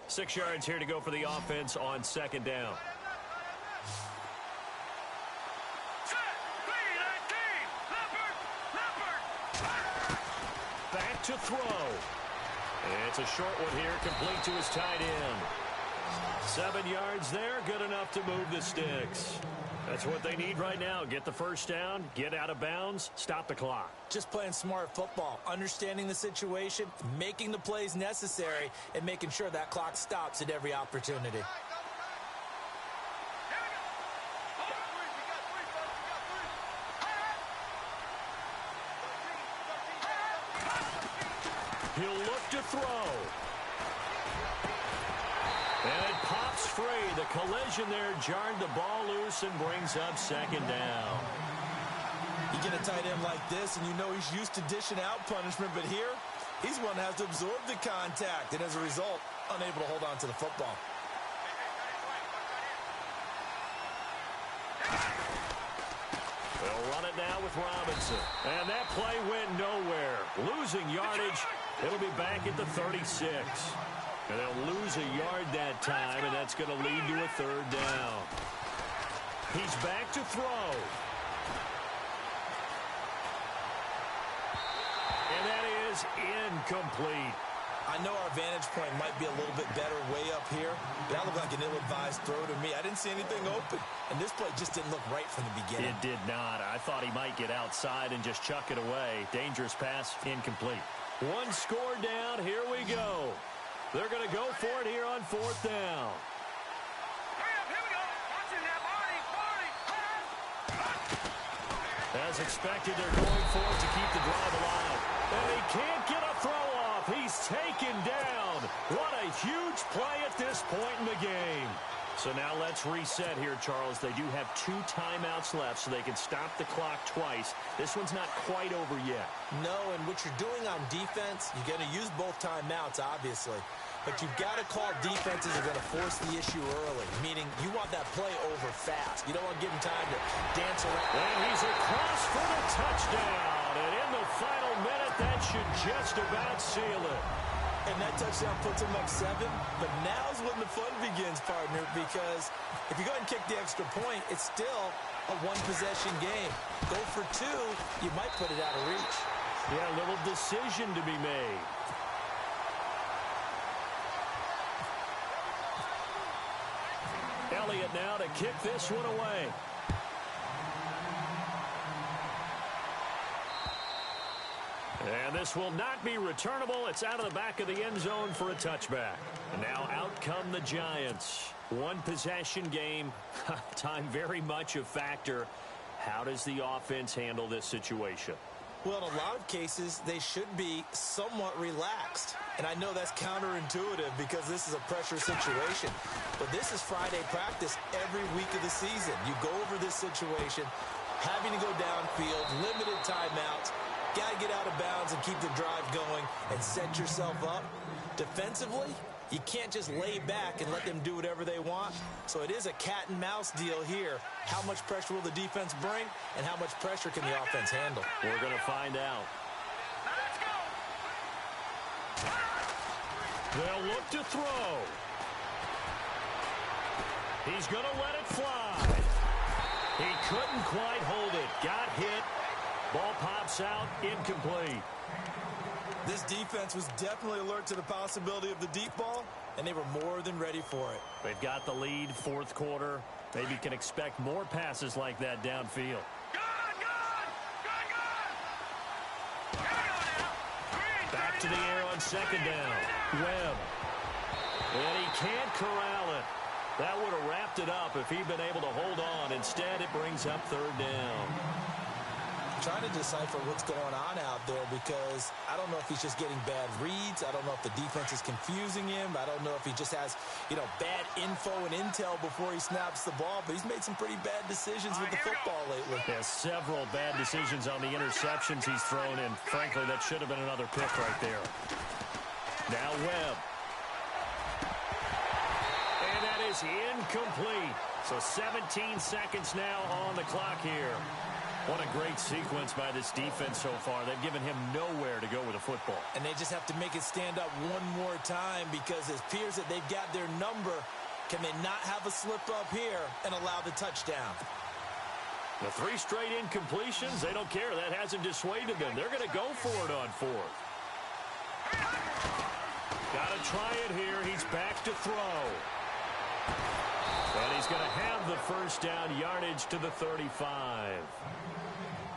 6 yards here to go for the offense on 2nd down. Back to throw. It's a short one here, complete to his tight end. 7 yards there, good enough to move the sticks. That's what they need right now. Get the first down, get out of bounds, stop the clock. Just playing smart football, understanding the situation, making the plays necessary, and making sure that clock stops at every opportunity. He'll look to throw. And it pops free. The collision there jarred the ball loose and brings up second down. You get a tight end like this, and you know he's used to dishing out punishment, but here, he's one that has to absorb the contact, and as a result, unable to hold on to the football. They'll run it now with Robinson. And that play went nowhere. Losing yardage. It'll be back at the 36. And they'll lose a yard that time, and that's going to lead to a third down. He's back to throw. And that is incomplete. I know our vantage point might be a little bit better way up here, but that looked like an ill-advised throw to me. I didn't see anything open, and this play just didn't look right from the beginning. It did not. I thought he might get outside and just chuck it away. Dangerous pass, incomplete. One score down. Here we go. They're going to go for it here on fourth down. As expected, they're going for it to keep the drive alive. And he can't get a throw off. He's taken down. What a huge play at this point in the game. So now let's reset here, Charles. They do have 2 timeouts left, so they can stop the clock twice. This one's not quite over yet. No, and what you're doing on defense, you're going to use both timeouts, obviously. But you've got to call defenses that are going to force the issue early, meaning you want that play over fast. You don't want to give them time to dance around. And he's across for the touchdown. And in the final minute, that should just about seal it. And that touchdown puts him up 7. But now's when the fun begins, partner, because if you go ahead and kick the extra point, it's still a one-possession game. Go for 2, you might put it out of reach. Yeah, a little decision to be made. Elliott now to kick this one away. And this will not be returnable. It's out of the back of the end zone for a touchback. And now out come the Giants. One possession game. Time very much a factor. How does the offense handle this situation? Well, in a lot of cases, they should be somewhat relaxed. And I know that's counterintuitive because this is a pressure situation. But this is Friday practice every week of the season. You go over this situation, having to go downfield, limited timeouts, got to get out of bounds and keep the drive going and set yourself up. Defensively, you can't just lay back and let them do whatever they want. So it is a cat and mouse deal here. How much pressure will the defense bring and how much pressure can the offense handle? We're going to find out. They'll look to throw. He's going to let it fly. He couldn't quite hold it. Got hit. Ball pops out, incomplete. This defense was definitely alert to the possibility of the deep ball, and they were more than ready for it. They've got the lead, fourth quarter. Maybe can expect more passes like that downfield. Back to the air on second down. Webb. And he can't corral it. That would have wrapped it up if he'd been able to hold on. Instead, it brings up third down. Trying to decipher what's going on out there because I don't know if he's just getting bad reads. I don't know if the defense is confusing him. I don't know if he just has, bad info and intel before he snaps the ball. But he's made some pretty bad decisions with the football lately. Yeah, several bad decisions on the interceptions he's thrown in. Frankly, that should have been another pick right there. Now Webb. And that is incomplete. So 17 seconds now on the clock here. What a great sequence by this defense so far. They've given him nowhere to go with the football. And they just have to make it stand up one more time because it appears that they've got their number. Can they not have a slip up here and allow the touchdown? The 3 straight incompletions, they don't care. That hasn't dissuaded them. They're going to go for it on 4th. Got to try it here. He's back to throw. And he's going to have the first down, yardage to the 35.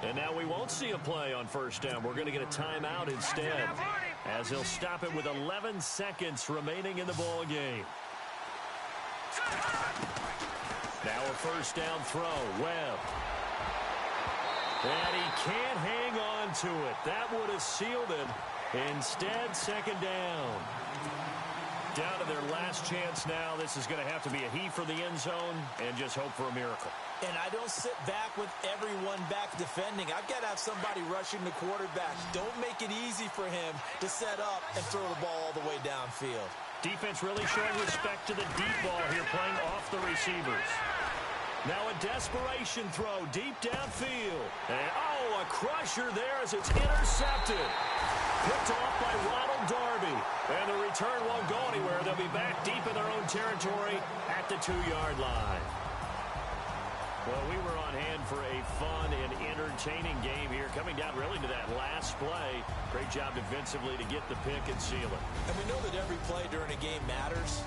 And now we won't see a play on first down. We're going to get a timeout instead, as he'll stop it with 11 seconds remaining in the ball game. Now a first down throw. Webb. And he can't hang on to it. That would have sealed it. Instead, second down. Down to their last chance now. This is going to have to be a heave for the end zone and just hope for a miracle. And I don't sit back with everyone back defending. I've got to have somebody rushing the quarterback. Don't make it easy for him to set up and throw the ball all the way downfield. Defense really showing respect to the deep ball here, playing off the receivers. Now a desperation throw deep downfield. And, a crusher there as it's intercepted. Picked off by Ronald Darby. And the return won't go anywhere. They'll be back deep in their own territory at the 2-yard line. Well, we were on hand for a fun and entertaining game here, coming down really to that last play. Great job defensively to get the pick and seal it. And we know that every play during a game matters.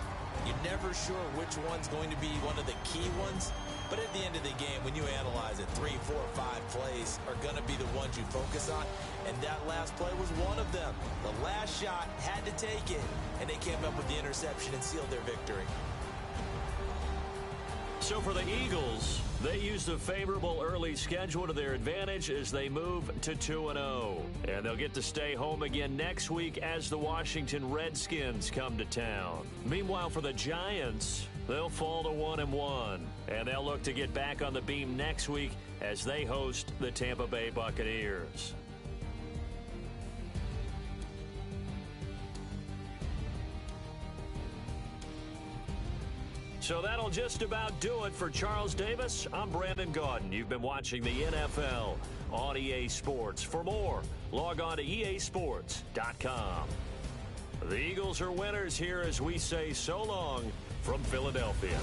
You're never sure which one's going to be one of the key ones. But at the end of the game, when you analyze it, 3, 4, 5 plays are going to be the ones you focus on. And that last play was one of them. The last shot had to take it. And they came up with the interception and sealed their victory. So for the Eagles, they used a favorable early schedule to their advantage as they move to 2-0. And they'll get to stay home again next week as the Washington Redskins come to town. Meanwhile, for the Giants, they'll fall to 1-1. And they'll look to get back on the beam next week as they host the Tampa Bay Buccaneers. So that'll just about do it for Charles Davis. I'm Brandon Gaudin. You've been watching the NFL on EA Sports. For more, log on to easports.com. The Eagles are winners here as we say so long from Philadelphia.